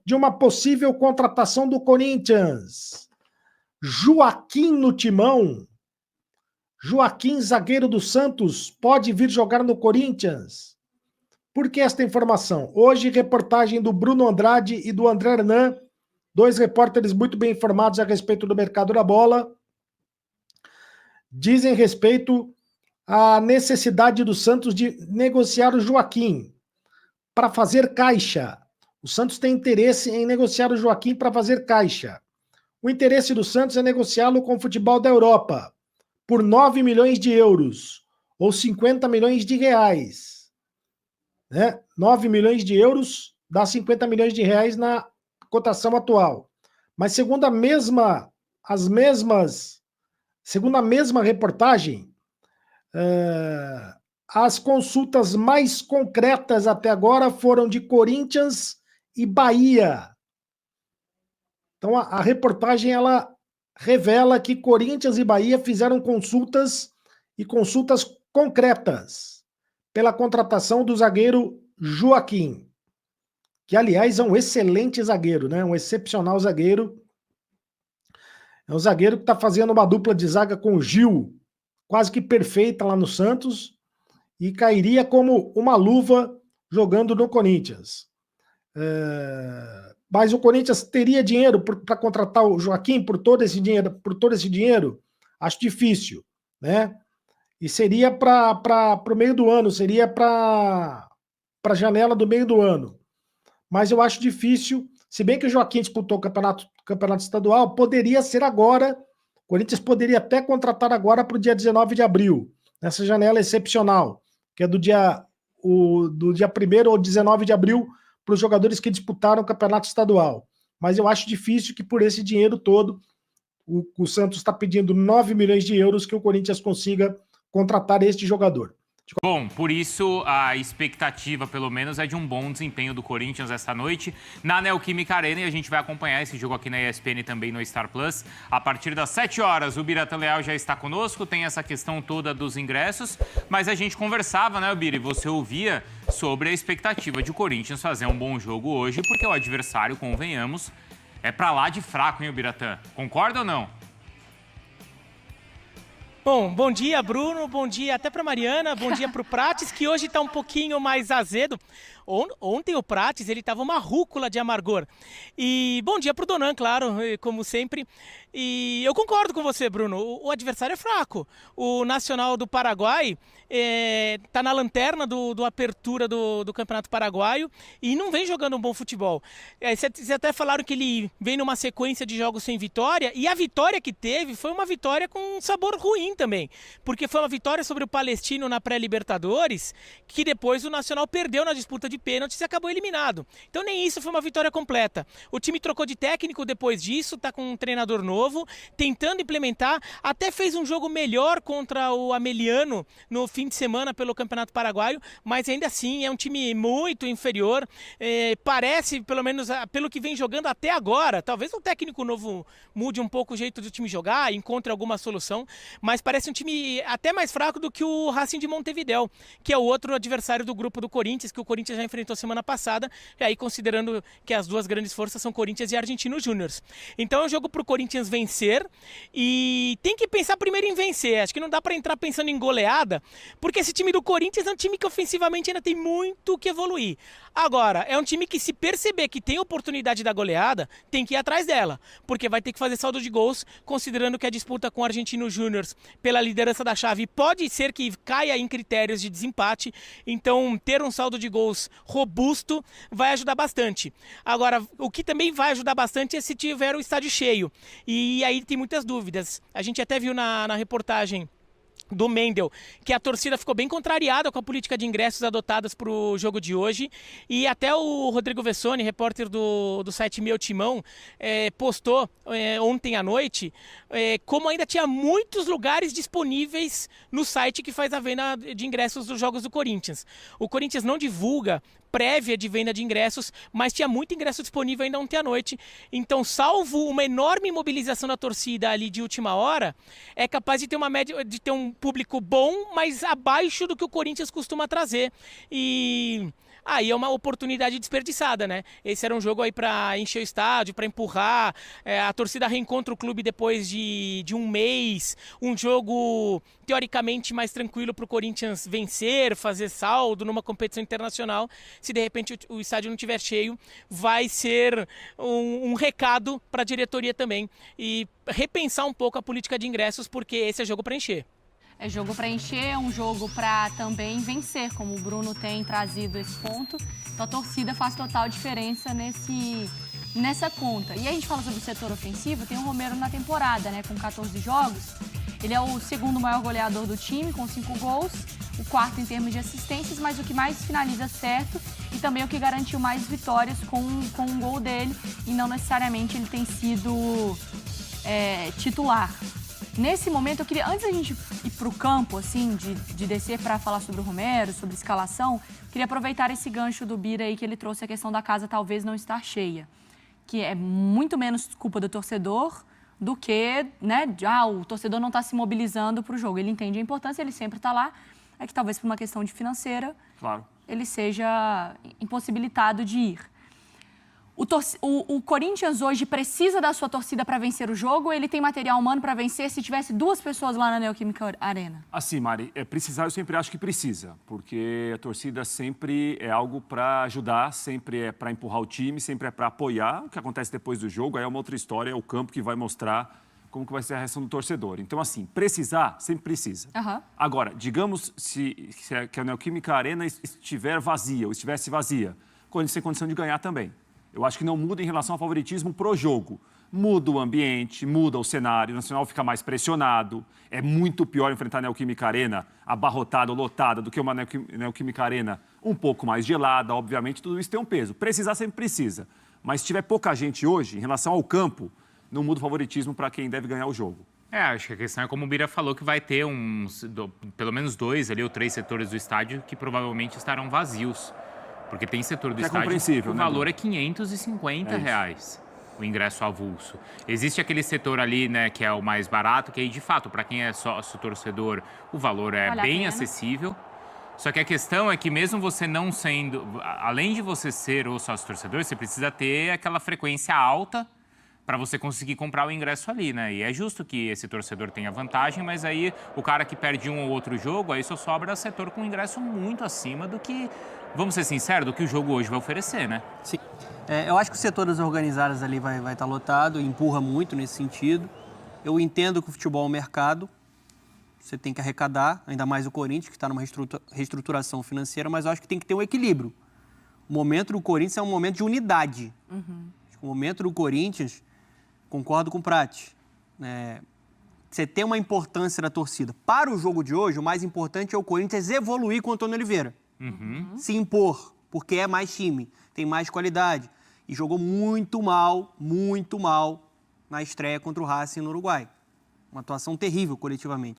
de uma possível contratação do Corinthians. Joaquim no timão. Joaquim, zagueiro do Santos, pode vir jogar no Corinthians? Por que esta informação? Hoje, reportagem do Bruno Andrade e do André Hernan, dois repórteres muito bem informados a respeito do mercado da bola, dizem respeito à necessidade do Santos de negociar o Joaquim para fazer caixa. O Santos tem interesse em negociar o Joaquim para fazer caixa. O interesse do Santos é negociá-lo com o futebol da Europa por 9 milhões de euros ou 50 milhões de reais. 9 milhões de euros dá 50 milhões de reais na cotação atual. Mas segundo a mesma reportagem, as consultas mais concretas até agora foram de Corinthians e Bahia. Então a reportagem ela revela que Corinthians e Bahia fizeram consultas concretas pela contratação do zagueiro Joaquim, que aliás é um excelente zagueiro, né? Um excepcional zagueiro. É um zagueiro que está fazendo uma dupla de zaga com o Gil, quase que perfeita lá no Santos, e cairia como uma luva jogando no Corinthians. Mas o Corinthians teria dinheiro para contratar o Joaquim por todo esse dinheiro? Acho difícil, né? E seria para o meio do ano, seria para a janela do meio do ano. Mas eu acho difícil, se bem que o Joaquim disputou o campeonato estadual, poderia ser agora, o Corinthians poderia até contratar agora para o dia 19 de abril, nessa janela excepcional, que é do dia 1º ou 19 de abril, para os jogadores que disputaram o campeonato estadual. Mas eu acho difícil que por esse dinheiro todo, o Santos está pedindo 9 milhões de euros que o Corinthians consiga contratar este jogador. Bom, por isso a expectativa, pelo menos, é de um bom desempenho do Corinthians esta noite na Neoquímica Arena, e a gente vai acompanhar esse jogo aqui na ESPN e também no Star Plus. A partir das 7 horas, o Biratã Leal já está conosco, tem essa questão toda dos ingressos, mas a gente conversava, né, Bira, e você ouvia sobre a expectativa de o Corinthians fazer um bom jogo hoje, porque o adversário, convenhamos, é pra lá de fraco, hein, o Biratã? Concorda ou não? Bom dia, Bruno, bom dia até para Mariana, bom dia para o Prates, que hoje está um pouquinho mais azedo. Ontem o Prates, ele estava uma rúcula de amargor. E bom dia para o Donan, claro, como sempre. E eu concordo com você, Bruno, o adversário é fraco. O Nacional do Paraguai está na lanterna do apertura do Campeonato Paraguaio e não vem jogando um bom futebol. Vocês até falaram que ele vem numa sequência de jogos sem vitória, e a vitória que teve foi uma vitória com um sabor ruim também, porque foi uma vitória sobre o Palestino na pré-Libertadores, que depois o Nacional perdeu na disputa de pênaltis e acabou eliminado. Então nem isso foi uma vitória completa. O time trocou de técnico depois disso, está com um treinador novo, tentando implementar, até fez um jogo melhor contra o Ameliano no fim de semana pelo Campeonato Paraguaio, mas ainda assim é um time muito inferior. Parece, pelo menos pelo que vem jogando até agora, talvez o técnico novo mude um pouco o jeito do time jogar, encontre alguma solução, mas parece um time até mais fraco do que o Racing de Montevidéu, que é o outro adversário do grupo do Corinthians, que o Corinthians já enfrentou semana passada, e aí considerando que as duas grandes forças são Corinthians e Argentinos Júniors. Então é um jogo para o Corinthians vencer, e tem que pensar primeiro em vencer. Acho que não dá para entrar pensando em goleada, porque esse time do Corinthians é um time que ofensivamente ainda tem muito que evoluir. Agora, é um time que, se perceber que tem oportunidade da goleada, tem que ir atrás dela, porque vai ter que fazer saldo de gols, considerando que a disputa com o Argentinos Júniors pela liderança da chave pode ser que caia em critérios de desempate. Então ter um saldo de gols robusto vai ajudar bastante. Agora, o que também vai ajudar bastante é se tiver o estádio cheio, e aí tem muitas dúvidas. A gente até viu na reportagem do Mendel, que a torcida ficou bem contrariada com a política de ingressos adotadas para o jogo de hoje, e até o Rodrigo Vessoni, repórter do site Meu Timão, postou ontem à noite como ainda tinha muitos lugares disponíveis no site que faz a venda de ingressos dos jogos do Corinthians. O Corinthians não divulga prévia de venda de ingressos, mas tinha muito ingresso disponível ainda ontem à noite. Então, salvo uma enorme mobilização da torcida ali de última hora, é capaz de ter uma média, de ter um público bom, mas abaixo do que o Corinthians costuma trazer. E aí é uma oportunidade desperdiçada, né? Esse era um jogo aí para encher o estádio, para empurrar, a torcida reencontra o clube depois de um mês, um jogo teoricamente mais tranquilo para o Corinthians vencer, fazer saldo numa competição internacional. Se de repente o estádio não estiver cheio, vai ser um recado para a diretoria também e repensar um pouco a política de ingressos, porque esse é jogo para encher. É jogo para encher, é um jogo para também vencer, como o Bruno tem trazido esse ponto. Então a torcida faz total diferença nessa conta. E aí a gente fala sobre o setor ofensivo, tem o Romero na temporada, né, com 14 jogos. Ele é o segundo maior goleador do time, com 5 gols, o quarto em termos de assistências, mas o que mais finaliza certo e também o que garantiu mais vitórias com um gol dele, e não necessariamente ele tem sido titular. Nesse momento, eu queria, antes da gente ir para o campo, assim, de descer para falar sobre o Romero, sobre escalação, queria aproveitar esse gancho do Bira aí, que ele trouxe a questão da casa talvez não estar cheia, que é muito menos culpa do torcedor do que, né, o torcedor não está se mobilizando para o jogo. Ele entende a importância, ele sempre está lá, é que talvez por uma questão de financeira, claro, ele seja impossibilitado de ir. O Corinthians hoje precisa da sua torcida para vencer o jogo, ou ele tem material humano para vencer se tivesse 2 pessoas lá na Neoquímica Arena? Assim, Mari, precisar eu sempre acho que precisa, porque a torcida sempre é algo para ajudar, sempre é para empurrar o time, sempre é para apoiar. O que acontece depois do jogo aí é uma outra história, é o campo que vai mostrar como que vai ser a reação do torcedor. Então, assim, precisar, sempre precisa. Uhum. Agora, digamos que a Neoquímica Arena estiver vazia, ou estivesse vazia, o Corinthians tem condição de ganhar também. Eu acho que não muda em relação ao favoritismo pro jogo. Muda o ambiente, muda o cenário, o Nacional fica mais pressionado. É muito pior enfrentar a Neoquímica Arena abarrotada ou lotada do que uma Neoquímica Arena um pouco mais gelada. Obviamente, tudo isso tem um peso. Precisar sempre precisa. Mas se tiver pouca gente hoje, em relação ao campo, não muda o favoritismo para quem deve ganhar o jogo. Acho que a questão é como o Bira falou, que vai ter pelo menos 2 ali ou 3 setores do estádio que provavelmente estarão vazios. Porque tem setor do estádio que o valor é R$550, o ingresso avulso. Existe aquele setor ali, né, que é o mais barato, que aí, de fato, para quem é sócio torcedor, o valor é bem acessível. Só que a questão é que mesmo você não sendo, além de você ser o sócio torcedor, você precisa ter aquela frequência alta para você conseguir comprar o ingresso ali, né? E é justo que esse torcedor tenha vantagem, mas aí o cara que perde um ou outro jogo, aí só sobra setor com ingresso muito acima do que, vamos ser sinceros, do que o jogo hoje vai oferecer, né? Sim. Eu acho que o setor das organizadas ali vai estar lotado, empurra muito nesse sentido. Eu entendo que o futebol é um mercado, você tem que arrecadar, ainda mais o Corinthians, que está numa reestruturação financeira, mas eu acho que tem que ter um equilíbrio. O momento do Corinthians é um momento de unidade. O momento do Corinthians, concordo com o Prati, você tem uma importância da torcida. Para o jogo de hoje, o mais importante é o Corinthians evoluir com o Antônio Oliveira. Se impor, porque é mais time, tem mais qualidade. E jogou muito mal na estreia contra o Racing no Uruguai. Uma atuação terrível coletivamente.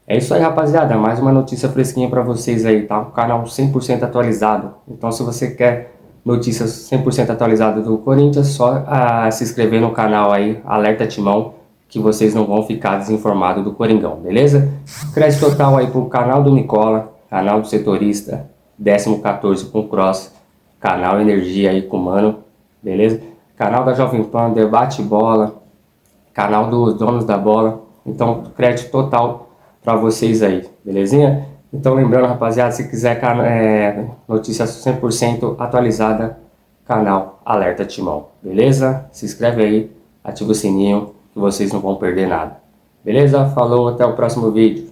É isso aí, rapaziada. Mais uma notícia fresquinha para vocês aí, tá? Um canal 100% atualizado. Então, se você quer notícias 100% atualizadas do Corinthians, só se inscrever no canal aí, Alerta Timão, que vocês não vão ficar desinformados do Coringão, beleza? Crédito total aí pro canal do Nicola, canal do Setorista, 14º com Cross, canal Energia aí com o Mano, beleza? Canal da Jovem Pan, Debate Bola, canal dos Donos da Bola. Então, crédito total para vocês aí, belezinha? Então, lembrando, rapaziada, se quiser notícias 100% atualizada, canal Alerta Timão, beleza? Se inscreve aí, ativa o sininho, que vocês não vão perder nada. Beleza? Falou, até o próximo vídeo.